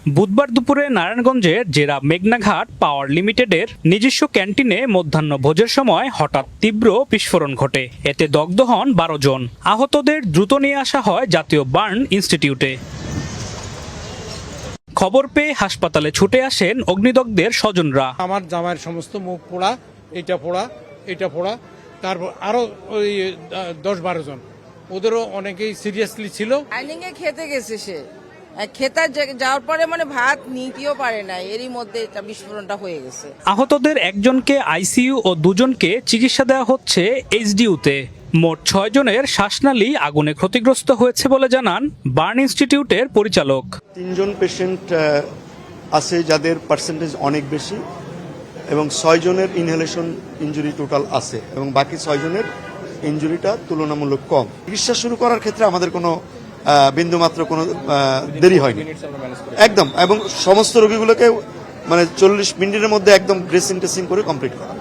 বুধবার দুপুরে নারায়ণগঞ্জের জেরা মেঘনাঘাট পাওয়ার লিমিটেডের নিজস্ব ক্যান্টিনে মধ্যাহ্ন ভোজের সময় হঠাৎ তীব্র বিস্ফোরণ ঘটে। এতে দগ্ধ হন 12 জন। আহতদের দ্রুত নিয়ে আসা হয় জাতীয় বার্ন ইনস্টিটিউটে। খবর পেয়ে হাসপাতালে ছুটে আসেন অগ্নিদগ্ধের স্বজনরা। আমার জামাইয়ের সমস্ত মুখ পোড়া, এটা পোড়া, তারপর আরো ওই 10-12 জন, ওদেরও অনেকেই সিরিয়াসলি ছিল। ডাইনিং এ খেতে গেছে সে, খেতে যাওয়ার পরে মানে ভাত নিতেও পারে না, এরই মধ্যে এটা বিস্ফোরণটা হয়ে গেছে। আহতদের একজনকে আইসিইউ ও দুজনকে চিকিৎসা দেওয়া হচ্ছে এইচডিইউতে। মোট 6 জনের শ্বাসনালী আগুনে ক্ষতিগ্রস্ত হয়েছে বলে জানান বার্ন ইনস্টিটিউটের পরিচালক। 3 জন পেশেন্ট আছে যাদের পার্সেন্টেজ অনেক বেশি এবং 6 জনের ইনহেলেশন ইনজুরি টোটাল আছে এবং বাকি 6 জনের ইনজুরিটা তুলনামূলক কম। চিকিৎসা শুরু করার ক্ষেত্রে আমাদের কোনো বিন্দুমাত্র কোনো দেরি হয়নি একদম, এবং সমস্ত রোগীগুলোকে মানে 40 মিনিটের মধ্যে একদম ড্রেসিং টেসিং করে কমপ্লিট করা,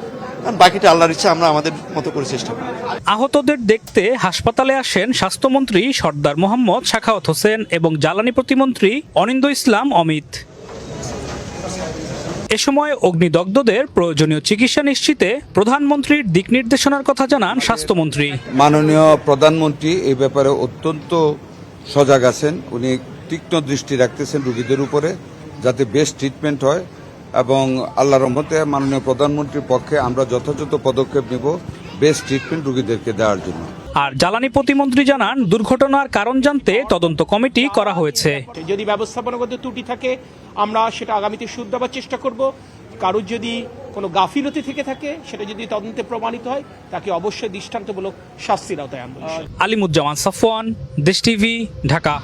বাকিটা আল্লাহর ইচ্ছা, আমরা আমাদের মতো করে চেষ্টা করি। আহতদের দেখতে হাসপাতালে আসেন স্বাস্থ্যমন্ত্রী সর্দার মোহাম্মদ সাখাওয়াত হোসেন এবং জ্বালানি প্রতিমন্ত্রী অনিন্দ ইসলাম অমিত। এ সময় অগ্নিদগ্ধদের প্রয়োজনীয় চিকিৎসা নিশ্চিতে প্রধানমন্ত্রীর দিক নির্দেশনার কথা জানান স্বাস্থ্যমন্ত্রী। মাননীয় প্রধানমন্ত্রী এই ব্যাপারে অত্যন্ত সজাগ আছেন। উনি তীক্ষ্ণ দৃষ্টি রাখতেছেন রোগীদের উপরে, যাতে বেস্ট ট্রিটমেন্ট হয়, এবং আল্লাহর রহমতে মাননীয় প্রধানমন্ত্রীর পক্ষে আমরা যথাযথ পদক্ষেপ নেব বেস্ট ট্রিটমেন্ট রোগীদেরকে দেওয়ার জন্য। আর জ্বালানি প্রতিমন্ত্রী জানান দুর্ঘটনার কারণ জানতে তদন্ত কমিটি করা হয়েছে। যদি ব্যবস্থাপনাগত ত্রুটি থাকে আমরা সেটা আগামীতে শুধরাবার চেষ্টা করব। কারোর যদি কোনো গাফিলতি থেকে থাকে সেটা যদি তদন্তে প্রমাণিত হয় তাকে অবশ্যই দৃষ্টান্তমূলক শাস্তির আওতায় আনবো। আলিমুজ্জামান সাফওয়ান, দেশ টিভি, ঢাকা।